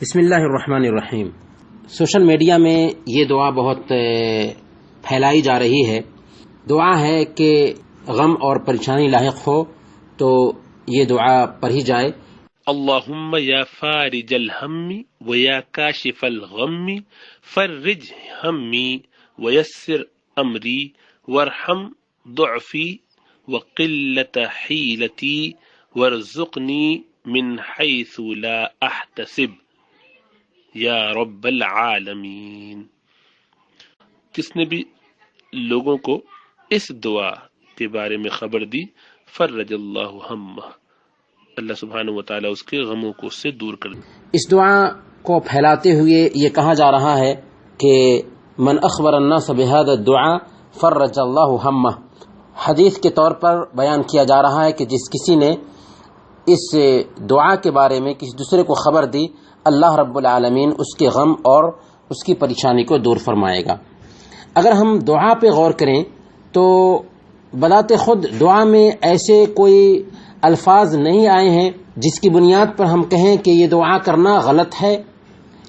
بسم اللہ الرحمن الرحیم۔ سوشل میڈیا میں یہ دعا بہت پھیلائی جا رہی ہے۔ دعا ہے کہ غم اور پریشانی لاحق ہو تو یہ دعا پڑھی جائے۔ اللہم یا فارج الہم و یا کاشف الغم فرج ہمی ویسر امری وارحم ضعفی وقلت حیلتی وارزقنی من حیث لا احتسب یا رب العالمین۔ کس نے بھی لوگوں کو اس دعا کے بارے میں خبر دی، فرج اللہ ہمہ، اللہ سبحانہ و تعالیٰ اس کے غموں کو اس سے دور کر دے۔ اس دعا کو پھیلاتے ہوئے یہ کہا جا رہا ہے کہ من اخبر الناس بهذا الدعاء فرج اللہ ہمہ، حدیث کے طور پر بیان کیا جا رہا ہے کہ جس کسی نے اس دعا کے بارے میں کسی دوسرے کو خبر دی، اللہ رب العالمین اس کے غم اور اس کی پریشانی کو دور فرمائے گا۔ اگر ہم دعا پہ غور کریں تو بذات خود دعا میں ایسے کوئی الفاظ نہیں آئے ہیں جس کی بنیاد پر ہم کہیں کہ یہ دعا کرنا غلط ہے،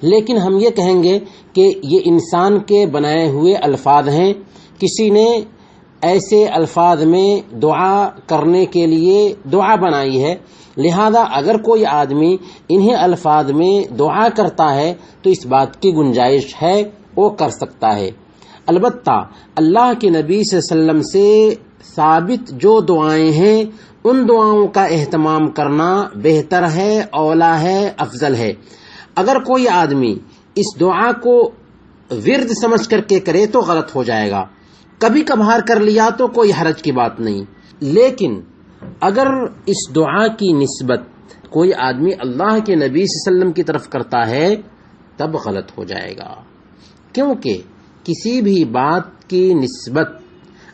لیکن ہم یہ کہیں گے کہ یہ انسان کے بنائے ہوئے الفاظ ہیں۔ کسی نے ایسے الفاظ میں دعا کرنے کے لیے دعا بنائی ہے، لہذا اگر کوئی آدمی انہیں الفاظ میں دعا کرتا ہے تو اس بات کی گنجائش ہے، وہ کر سکتا ہے۔ البتہ اللہ کے نبی صلی اللہ علیہ وسلم سے ثابت جو دعائیں ہیں ان دعاؤں کا اہتمام کرنا بہتر ہے، اولا ہے، افضل ہے۔ اگر کوئی آدمی اس دعا کو ورد سمجھ کر کے کرے تو غلط ہو جائے گا، کبھی کبھار کر لیا تو کوئی حرج کی بات نہیں، لیکن اگر اس دعا کی نسبت کوئی آدمی اللہ کے نبی صلی اللہ علیہ وسلم کی طرف کرتا ہے تب غلط ہو جائے گا، کیونکہ کسی بھی بات کی نسبت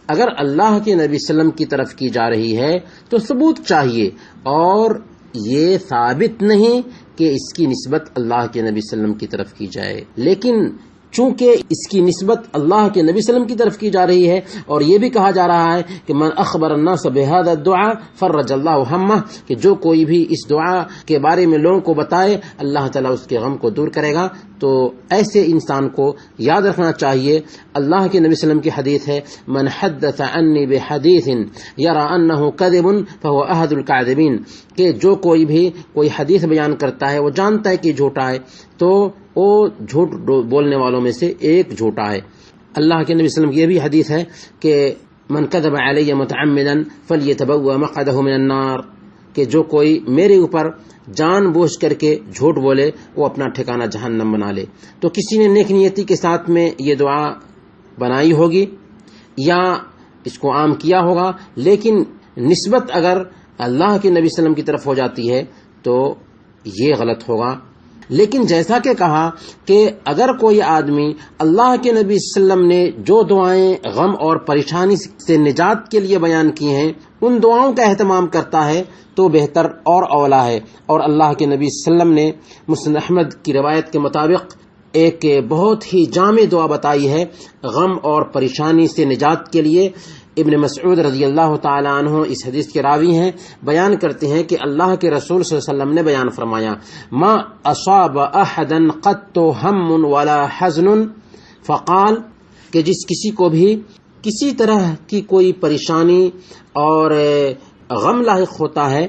اگر اللہ کے نبی صلی اللہ علیہ وسلم کی طرف کی جا رہی ہے تو ثبوت چاہیے، اور یہ ثابت نہیں کہ اس کی نسبت اللہ کے نبی صلی اللہ علیہ وسلم کی طرف کی جائے، لیکن چونکہ اس کی نسبت اللہ کے نبی صلی اللہ علیہ وسلم کی طرف کی جا رہی ہے، اور یہ بھی کہا جا رہا ہے کہ من اخبر الناس بهذا الدعاء فرج اللہ ہمہ، کہ جو کوئی بھی اس دعا کے بارے میں لوگوں کو بتائے اللہ تعالیٰ اس کے غم کو دور کرے گا، تو ایسے انسان کو یاد رکھنا چاہیے۔ اللہ کے نبی صلی اللہ علیہ وسلم کی حدیث ہے من حدث عنی بحدیث یرى انہ کذب فهو احد الکاذبین، کہ جو کوئی بھی کوئی حدیث بیان کرتا ہے وہ جانتا ہے کہ جھوٹا ہے تو وہ جھوٹ بولنے والوں میں سے ایک جھوٹا ہے۔ اللہ کے نبی صلی اللہ علیہ وسلم کی یہ بھی حدیث ہے کہ من کذب علی متعمدا فلیتبوأ مقعدہ من النار، کہ جو کوئی میرے اوپر جان بوجھ کر کے جھوٹ بولے وہ اپنا ٹھکانہ جہنم بنا لے۔ تو کسی نے نیک نیتی کے ساتھ میں یہ دعا بنائی ہوگی یا اس کو عام کیا ہوگا، لیکن نسبت اگر اللہ کے نبی صلی اللہ علیہ وسلم کی طرف ہو جاتی ہے تو یہ غلط ہوگا۔ لیکن جیسا کہ کہا کہ اگر کوئی آدمی اللہ کے نبی صلی اللہ علیہ وسلم نے جو دعائیں غم اور پریشانی سے نجات کے لیے بیان کی ہیں ان دعاؤں کا اہتمام کرتا ہے تو بہتر اور اولا ہے۔ اور اللہ کے نبی صلی اللہ علیہ وسلم نے مسند احمد کی روایت کے مطابق ایک بہت ہی جامع دعا بتائی ہے غم اور پریشانی سے نجات کے لیے۔ ابن مسعود رضی اللہ تعالی عنہ اس حدیث کے راوی ہیں، بیان کرتے ہیں کہ اللہ کے رسول صلی اللہ علیہ وسلم نے بیان فرمایا ما اصاب احدا قط ہم ولا حزن، فقال، کہ جس کسی کو بھی کسی طرح کی کوئی پریشانی اور غم لاحق ہوتا ہے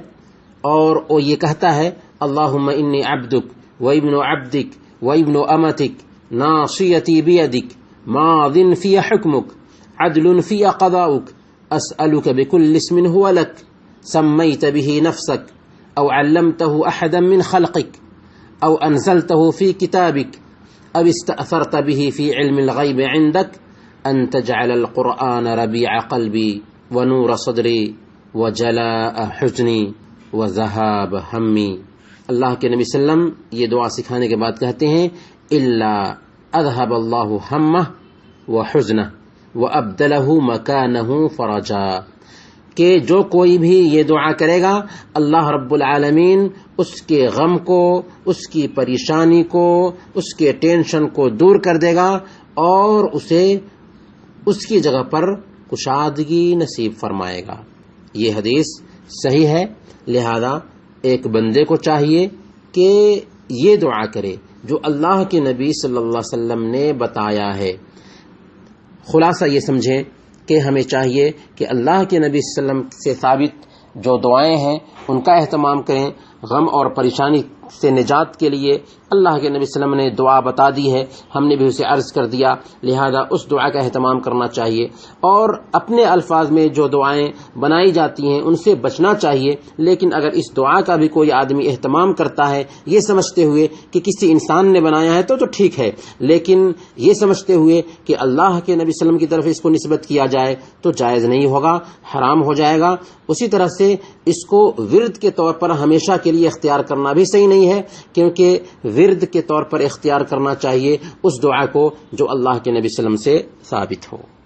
اور وہ یہ کہتا ہے اللہم انی عبدک و ابن عبدک و ابن امتک ناصیتی بیدک ماض فی حکمک عدل فی قضاؤک اسألک بکل اسم هو لک سمیت به نفسک او علمته احدا من خلقک او انزلته فی کتابک او استأثرت به فی علم الغیب عندک ان تجعل القرآن ربیع قلبی ونور صدری وجلاء حزنی وذہاب ہمی۔ اللہ کے نبی صلی اللہ علیہ وسلم یہ دعا سکھانے کے بعد کہتے ہیں الا اذهب اللہ ہمہ وحزنہ وَأَبْدَلَهُ مَكَانَهُ فَرَجًا، کہ جو کوئی بھی یہ دعا کرے گا اللہ رب العالمین اس کے غم کو، اس کی پریشانی کو، اس کے ٹینشن کو دور کر دے گا اور اسے اس کی جگہ پر کشادگی نصیب فرمائے گا۔ یہ حدیث صحیح ہے، لہذا ایک بندے کو چاہیے کہ یہ دعا کرے جو اللہ کے نبی صلی اللہ علیہ وسلم نے بتایا ہے۔ خلاصہ یہ سمجھیں کہ ہمیں چاہیے کہ اللہ کے نبی صلی اللہ علیہ وسلم سے ثابت جو دعائیں ہیں ان کا اہتمام کریں۔ غم اور پریشانی سے نجات کے لیے اللہ کے نبی صلی اللہ علیہ وسلم نے دعا بتا دی ہے، ہم نے بھی اسے عرض کر دیا، لہذا اس دعا کا اہتمام کرنا چاہیے، اور اپنے الفاظ میں جو دعائیں بنائی جاتی ہیں ان سے بچنا چاہیے۔ لیکن اگر اس دعا کا بھی کوئی آدمی اہتمام کرتا ہے یہ سمجھتے ہوئے کہ کسی انسان نے بنایا ہے تو ٹھیک ہے، لیکن یہ سمجھتے ہوئے کہ اللہ کے نبی صلی اللہ علیہ وسلم کی طرف اس کو نسبت کیا جائے تو جائز نہیں ہوگا، حرام ہو جائے گا۔ اسی طرح سے اس کو ورد کے طور پر ہمیشہ کے لیے اختیار کرنا بھی صحیح نہیں ہے، کیونکہ ورد کے طور پر اختیار کرنا چاہیے اس دعا کو جو اللہ کے نبی صلی اللہ علیہ وسلم سے ثابت ہو۔